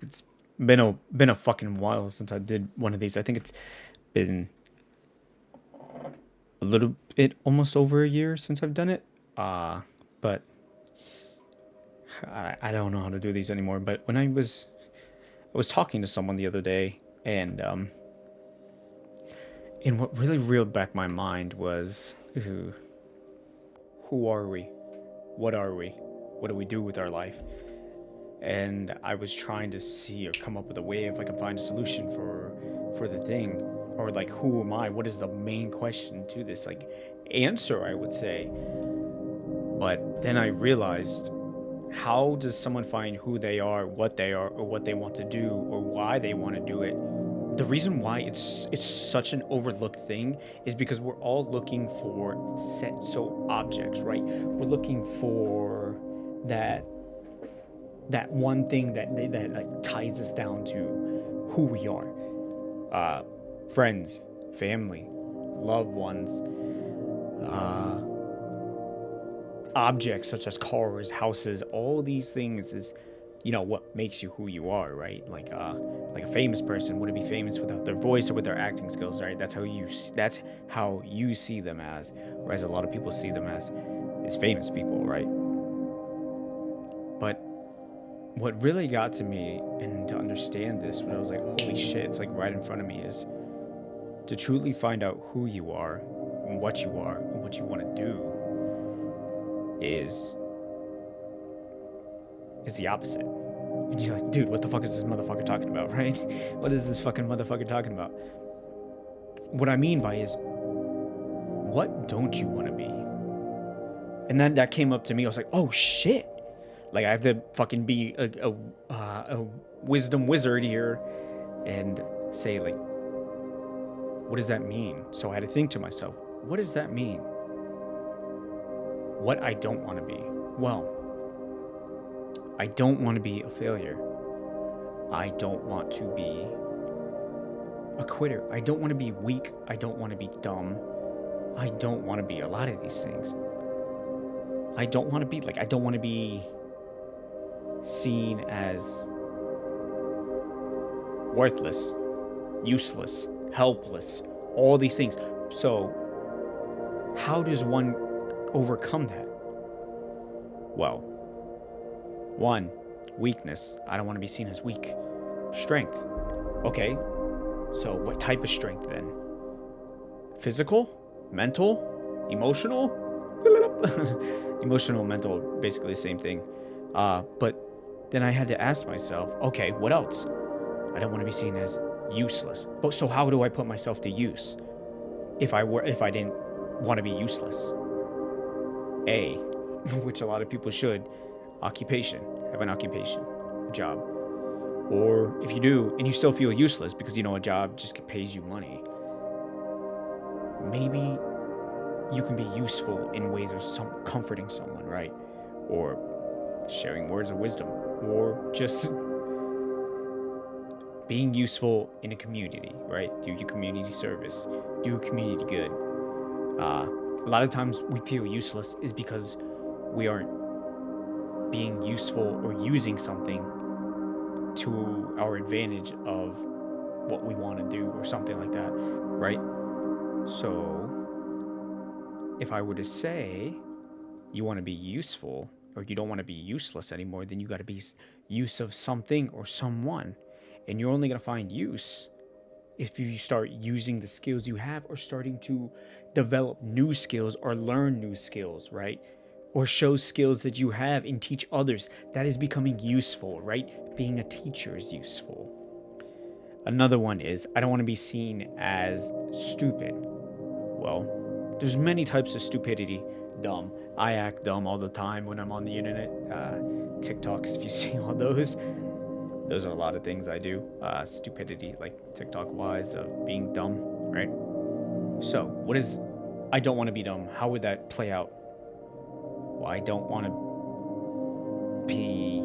It's been a fucking while since I did one of these. I think it's been a little bit almost over a year since I've done it. But I don't know how to do these anymore. But when I was talking to someone the other day, and what really reeled back my mind was who are we? What are we? What do we do with our life? And I was trying to see or come up with a way if I can find a solution for the thing, or like who am I? What is the main question to this like answer? I would say, but then I realized, how does someone find who they are, or what they want to do, or why they want to do it? The reason why it's such an overlooked thing is because we're all looking for objects, right? We're looking for that that one thing that like ties us down to who we are. Uh, Friends, family, loved ones, uh, objects such as cars, houses, all these things is, what makes you who you are, right? Like a famous person wouldn't be famous without their voice or with their acting skills, right? That's how you see them as, or as a lot of people see them as, is famous people, right? But what really got to me and to understand this, when I was like, holy shit, it's like right in front of me, is to truly find out who you are and what you want to do is is the opposite. And you're like, dude, what the fuck is this motherfucker talking about, right? What is this fucking motherfucker talking about? What I mean by is, what don't you want to be? And then that came up to me. I was like, oh shit. Like I have to fucking be a wisdom wizard here and say like, what does that mean? So I had to think to myself, what does that mean? What I don't want to be? Well, I don't want to be a failure. I don't want to be a quitter. I don't want to be weak. I don't want to be dumb. I don't want to be a lot of these things. I don't want to be seen as worthless, useless, helpless, all these things. So, how does one overcome that? Well, one, weakness. I don't want to be seen as weak. Strength. Okay, so what type of strength then? Physical? Mental? Emotional? Emotional, mental, basically the same thing. But then I had to ask myself, okay, what else? I don't want to be seen as useless. But so how do I put myself to use if I didn't want to be useless? A, which a lot of people should, occupation. Have an occupation, a job. Or if you do and you still feel useless because a job just pays you money, maybe you can be useful in ways of comforting someone, right? Or sharing words of wisdom, or just being useful in a community, right? Do your community service, do community good. A lot of times we feel useless is because we aren't being useful or using something to our advantage of what we want to do or something like that, right? So if I were to say you want to be useful or you don't want to be useless anymore, then you got to be use of something or someone. And you're only going to find use if you start using the skills you have, or starting to develop new skills or learn new skills, right? Or show skills that you have and teach others. That is becoming useful, right? Being a teacher is useful. Another one is, I don't want to be seen as stupid. Well, there's many types of stupidity. Dumb. I act dumb all the time when I'm on the internet. TikToks, if you see all those are a lot of things I do. Stupidity, like TikTok wise, of being dumb, right? So, what is, I don't want to be dumb? How would that play out? Well, I don't want to be.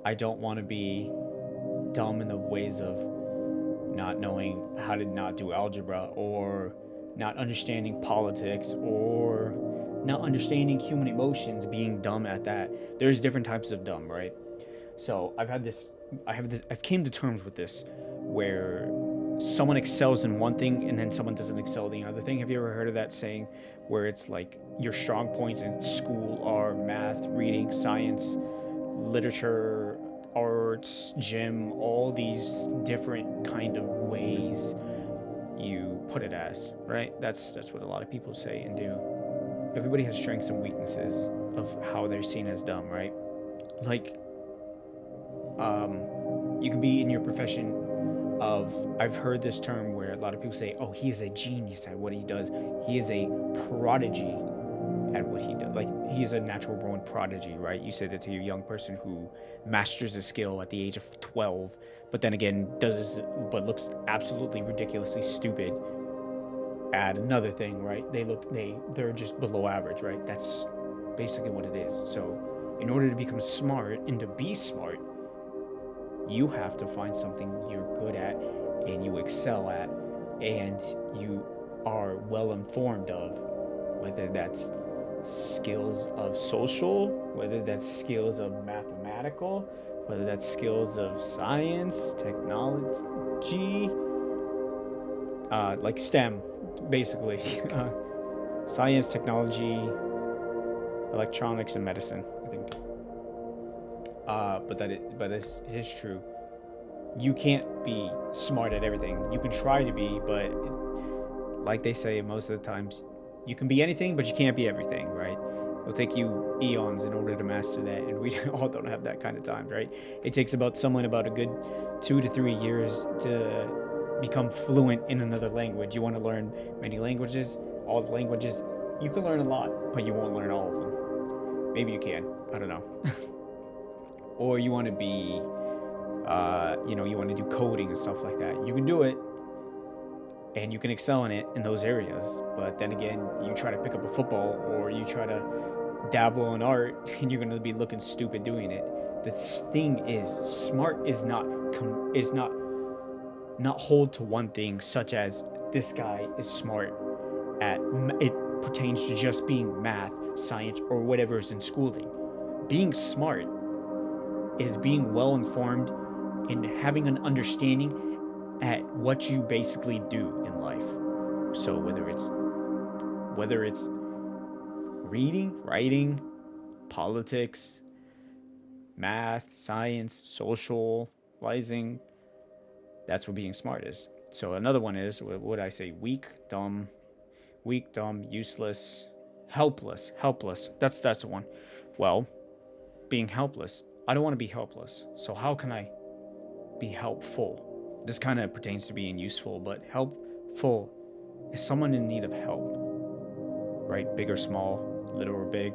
I don't want to be dumb in the ways of not knowing how to not do algebra, or not understanding politics, or not understanding human emotions, being dumb at that. There's different types of dumb, right? So I've came to terms with this, where someone excels in one thing and then someone doesn't excel in the other thing. Have you ever heard of that saying, where it's like your strong points in school are math, reading, science, literature, arts, gym, all these different kind of ways you put it as, right? That's what a lot of people say and do. Everybody has strengths and weaknesses of how they're seen as dumb, right? Like, you can be in your profession of, I've heard this term where a lot of people say, oh, he is a genius at what he does. He is a prodigy at what he does. Like, he's a natural born prodigy, right? You say that to your young person who masters a skill at the age of 12, but then again but looks absolutely ridiculously stupid at another thing, right? They're just below average, right? That's basically what it is. So in order to become smart and to be smart, you have to find something you're good at and you excel at and you are well informed of, whether that's skills of social, whether that's skills of mathematical, whether that's skills of science, technology, like STEM, basically. Science, technology, electronics, and medicine, I think. But it is true. You can't be smart at everything. You can try to be, but like they say most of the times, you can be anything, but you can't be everything, right? It'll take you eons in order to master that, and we all don't have that kind of time, right? It takes about a good 2 to 3 years to become fluent in another language. You want to learn many languages, all the languages. You can learn a lot, but you won't learn all of them. Maybe you can. I don't know. Or you want to be, you want to do coding and stuff like that. You can do it, and you can excel in it in those areas. But then again, you try to pick up a football or you try to dabble in art, and you're gonna be looking stupid doing it. The thing is, smart is not hold to one thing, such as this guy is smart at it pertains to just being math, science, or whatever is in schooling. Being smart is being well informed and having an understanding at what you basically do in life. So whether it's reading, writing, politics, math, science, socializing, that's what being smart is. So another one is, what would I say, weak, dumb, useless, helpless. That's the one. Well, being helpless. I don't want to be helpless. So how can I be helpful? This kind of pertains to being useful, but helpful is someone in need of help, right? Big or small, little or big.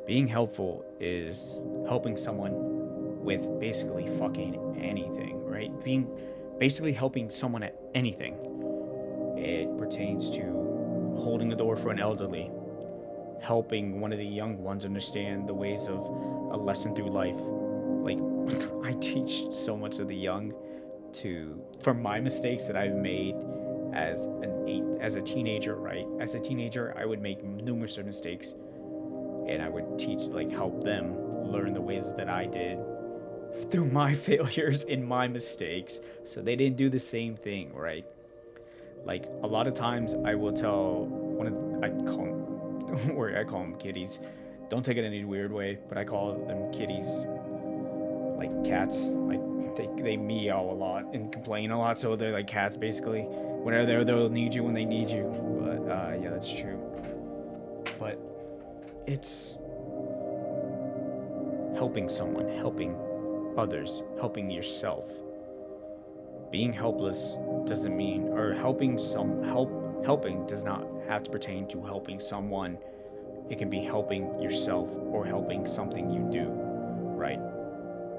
Being helpful is helping someone with basically fucking anything, right? Basically helping someone at anything. It pertains to holding the door for an elderly, helping one of the young ones understand the ways of a lesson through life. Like, I teach so much of the young from my mistakes that I've made as a teenager, right? As a teenager, I would make numerous mistakes, and I would help them learn the ways that I did through my failures and my mistakes, so they didn't do the same thing, right? Like, a lot of times I will tell I call them kitties. Don't take it in any weird way, but I call them kitties, like cats. Like, they meow a lot and complain a lot, so they're like cats basically. When they're there, they'll need you when they need you. But yeah, that's true. But it's helping someone, helping others, helping yourself. Being helpless doesn't mean, or helping does not have to pertain to helping someone. It can be helping yourself or helping something you do, right?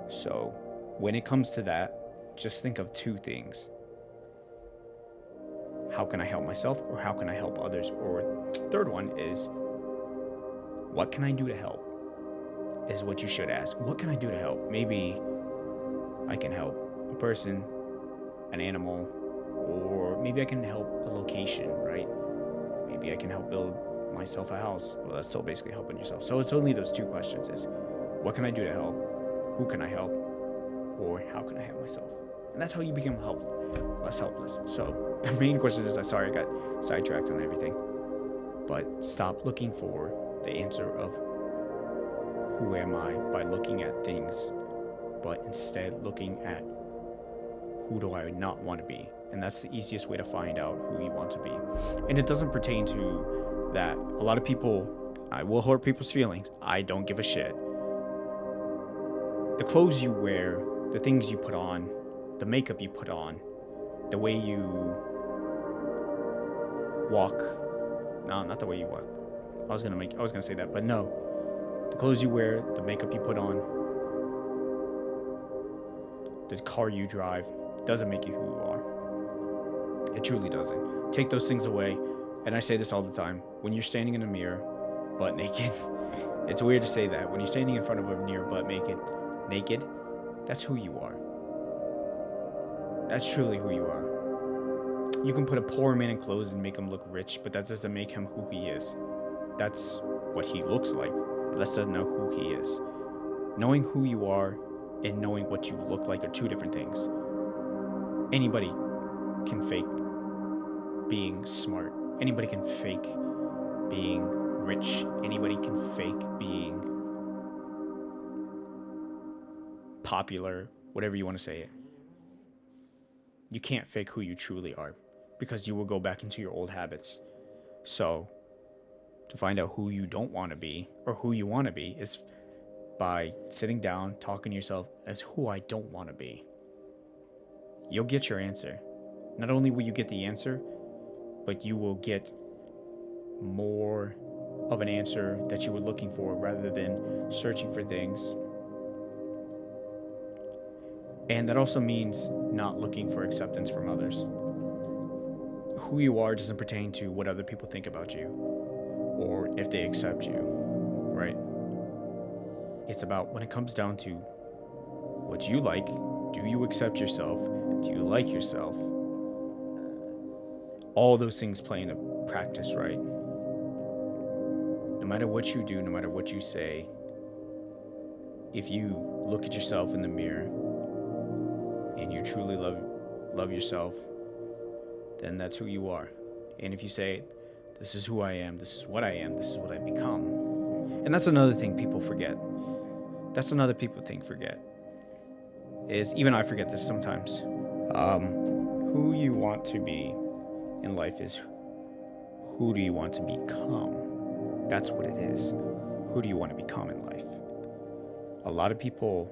So when it comes to that, just think of two things. How can I help myself, or how can I help others? Or third one is, what can I do to help? Is what you should ask. What can I do to help? Maybe I can help a person, an animal, or maybe I can help a location, right? Maybe I can help build myself a house. Well, that's still basically helping yourself. So it's only those two questions: is what can I do to help, who can I help, or how can I help myself? And that's how you become less helpless. So the main question is, sorry I got sidetracked on everything, but stop looking for the answer of who am I by looking at things, but instead looking at who do I not want to be. And that's the easiest way to find out who you want to be. And it doesn't pertain to that. A lot of people, I will hurt people's feelings. I don't give a shit. The clothes you wear, the things you put on, the makeup you put on, the way you walk. No, not the way you walk. I was gonna say that, but no. The clothes you wear, the makeup you put on, the car you drive doesn't make you who you are. It truly doesn't. Take those things away, and I say this all the time. When you're standing in a mirror, butt naked, it's weird to say that. When you're standing in front of a mirror, butt naked, that's who you are. That's truly who you are. You can put a poor man in clothes and make him look rich, but that doesn't make him who he is. That's what he looks like, but that doesn't know who he is. Knowing who you are and knowing what you look like are two different things. Anybody can fake being smart. Anybody can fake being rich. Anybody can fake being popular, whatever you want to say it. You can't fake who you truly are, because you will go back into your old habits. So, to find out who you don't want to be, or who you want to be, is by sitting down, talking to yourself as who I don't want to be. You'll get your answer. Not only will you get the answer, but you will get more of an answer that you were looking for, rather than searching for things. And that also means not looking for acceptance from others. Who you are doesn't pertain to what other people think about you, or if they accept you, right? It's about, when it comes down to what you like, do you accept yourself? Do you like yourself? All those things play into practice, right? No matter what you do, no matter what you say, if you look at yourself in the mirror and you truly love yourself, then that's who you are. And if you say, this is who I am, this is what I am, this is what I become. And that's another thing people forget. That's another thing forget. Is, even I forget this sometimes. Who you want to be in life is, who do you want to become? That's what it is. Who do you want to become in life? A lot of people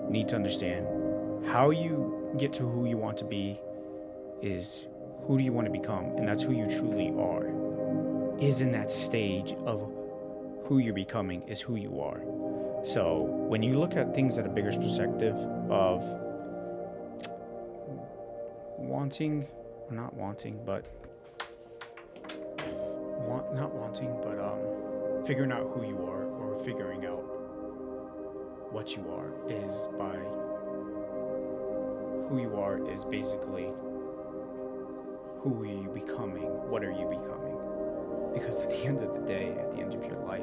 need to understand how you get to who you want to be is, who do you want to become? And that's who you truly are. Is in that stage of who you're becoming is who you are. So when you look at things at a bigger perspective of figuring out who you are, or figuring out what you are, is by who you are is basically who are you becoming, what are you becoming? Because at the end of the day, at the end of your life,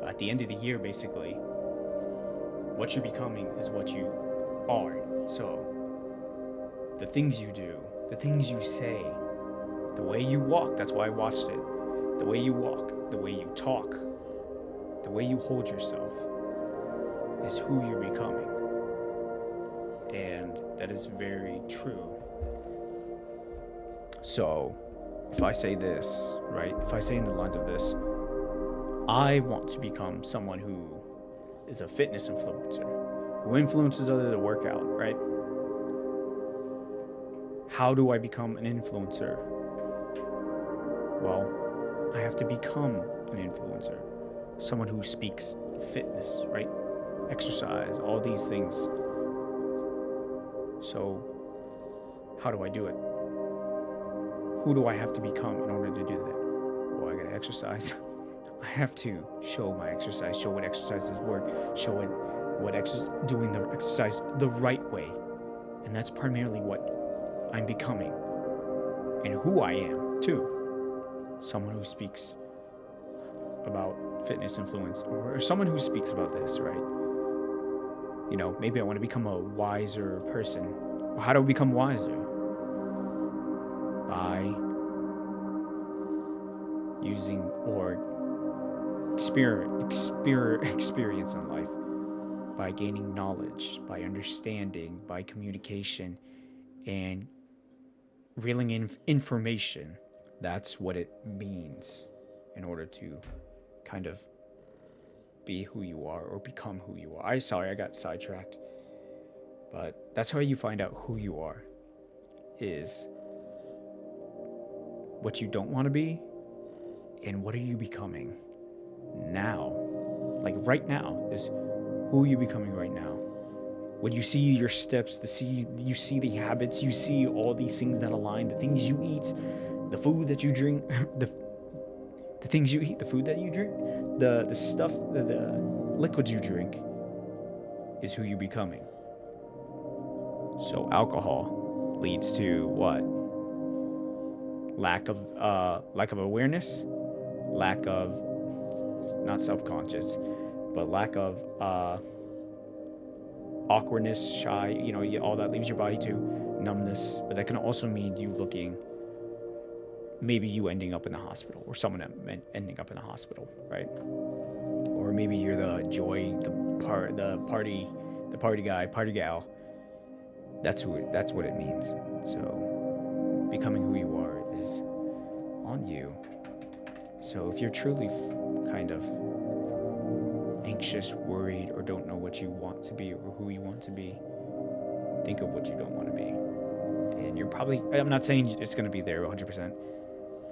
at the end of the year, basically, what you're becoming is what you are. So, the things you do, the things you say, the way you walk, that's why I watched it. The way you walk, the way you talk, the way you hold yourself is who you're becoming. And that is very true. So, if I say this, right? If I say in the lines of this, I want to become someone who is a fitness influencer, who influences others to work out, right? How do I become an influencer? Well, I have to become an influencer. Someone who speaks fitness, right? Exercise, all these things. So, how do I do it? Who do I have to become in order to do that? Well, I gotta exercise. I have to show my exercise, show what exercises work, show doing the exercise the right way. And that's primarily what I'm becoming. And who I am, too. Someone who speaks about fitness influence or someone who speaks about this, right? Maybe I want to become a wiser person. Well, how do I become wiser? By using or experience in life, by gaining knowledge, by understanding, by communication, and reeling in information. That's what it means in order to kind of be who you are or become who you are. I got sidetracked. But that's how you find out who you are, is what you don't want to be and what are you becoming now. Like right now is who are you becoming right now. When you see your steps, you see the habits, you see all these things that align, the things you eat, the food that you drink, the things you eat, the food that you drink, the stuff, the liquids you drink is who you're becoming. So alcohol leads to what? Lack of awareness, lack of, not self-conscious, but lack of awkwardness, shy, all that leaves your body to numbness. But that can also mean maybe you ending up in the hospital, or someone ending up in the hospital, right? Or maybe you're the joy, the party guy, party gal. That's what it means. So becoming who you are is on you. So if you're truly kind of anxious, worried, or don't know what you want to be or who you want to be, think of what you don't want to be. And you're probably, I'm not saying it's going to be there 100%,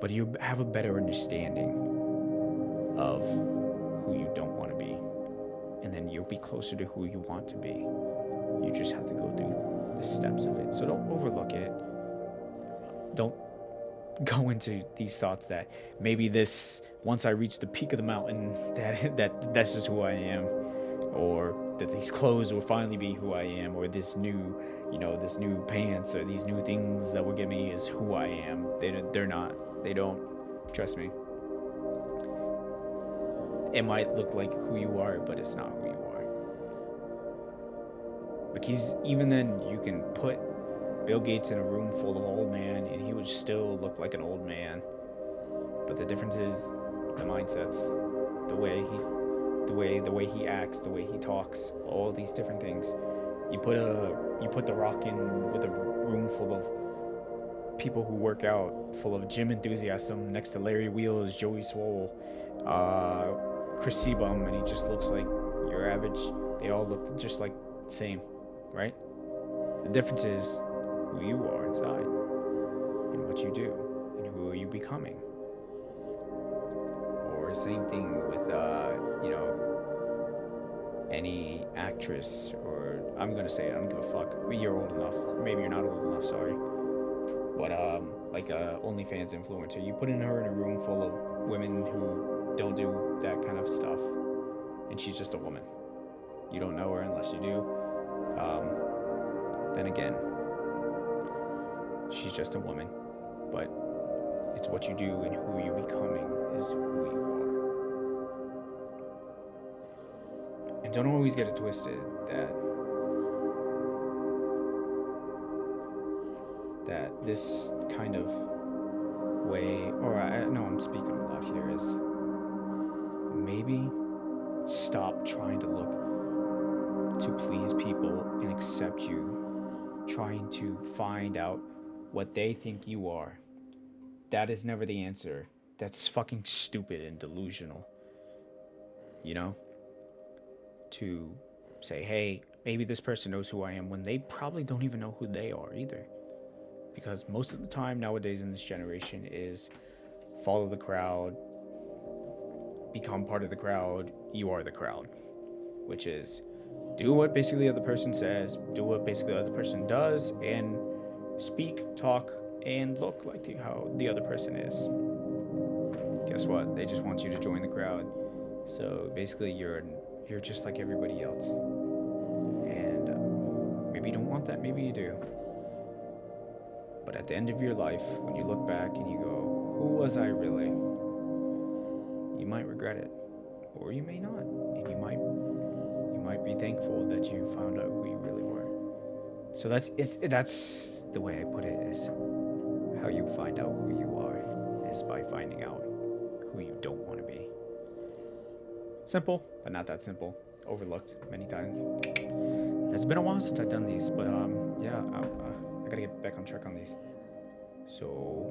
but you have a better understanding of who you don't want to be. And then you'll be closer to who you want to be. You just have to go through the steps of it. So don't overlook it. Don't go into these thoughts that maybe once I reach the peak of the mountain, that's just who I am, or that these clothes will finally be who I am, or this new pants, or these new things that will get me is who I am. They're not. They don't. Trust me. It might look like who you are, but it's not who you are. Because even then, you can put Bill Gates in a room full of old men and he would still look like an old man. But the difference is the mindsets, the way he acts, the way he talks, all these different things. You put The Rock in with a room full of people who work out, full of gym enthusiasm, next to Larry Wheels, Joey Swole, Chris Sebum, and he just looks like your average. They all look just like the same, right? The difference is who you are inside and what you do and who are you becoming. Or same thing with any actress, or I'm gonna say it, I don't give a fuck. You're old enough, maybe you're not old enough, sorry, but like a OnlyFans influencer, you put her in a room full of women who don't do that kind of stuff, and she's just a woman. You don't know her unless you do. Then again, she's just a woman, but it's what you do and who you're becoming is who you are. And don't always get it twisted that this kind of way, or I know I'm speaking a lot here, is maybe stop trying to look to please people and accept you, trying to find out what they think you are. That is never the answer. That's fucking stupid and delusional. To say, hey, maybe this person knows who I am, when they probably don't even know who they are either. Because most of the time nowadays in this generation is follow the crowd, become part of the crowd, you are the crowd. Which is do what basically the other person says, do what basically the other person does, and speak, talk, and look like how the other person is. Guess what? They just want you to join the crowd. So basically you're just like everybody else. And maybe you don't want that, maybe you do. But at the end of your life, when you look back and you go, who was I really? You might regret it. or you may not, and you might be thankful that you found out who you really were. So that's the way I put it, is how you find out who you are is by finding out who you don't want to be. Simple, but not that simple. Overlooked many times. It's been a while since I've done these, but yeah, I gotta get back on track on these. So,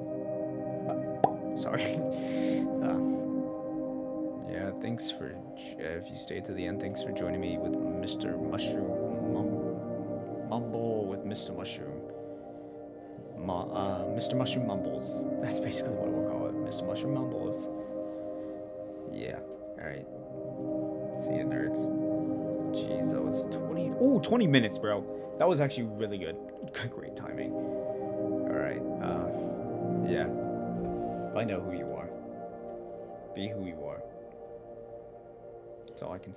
sorry. Yeah, thanks for, if you stayed to the end, thanks for joining me with Mr. Mushroom Mumble with Mr. Mushroom. Mr. Mushroom Mumbles. That's basically what we'll call it. Mr. Mushroom Mumbles. Yeah, alright. See you, nerds. Jeez, that was 20 minutes, bro. That was actually really good. Great timing. Alright, yeah. Find out who you are. Be who you are. That's all I can say.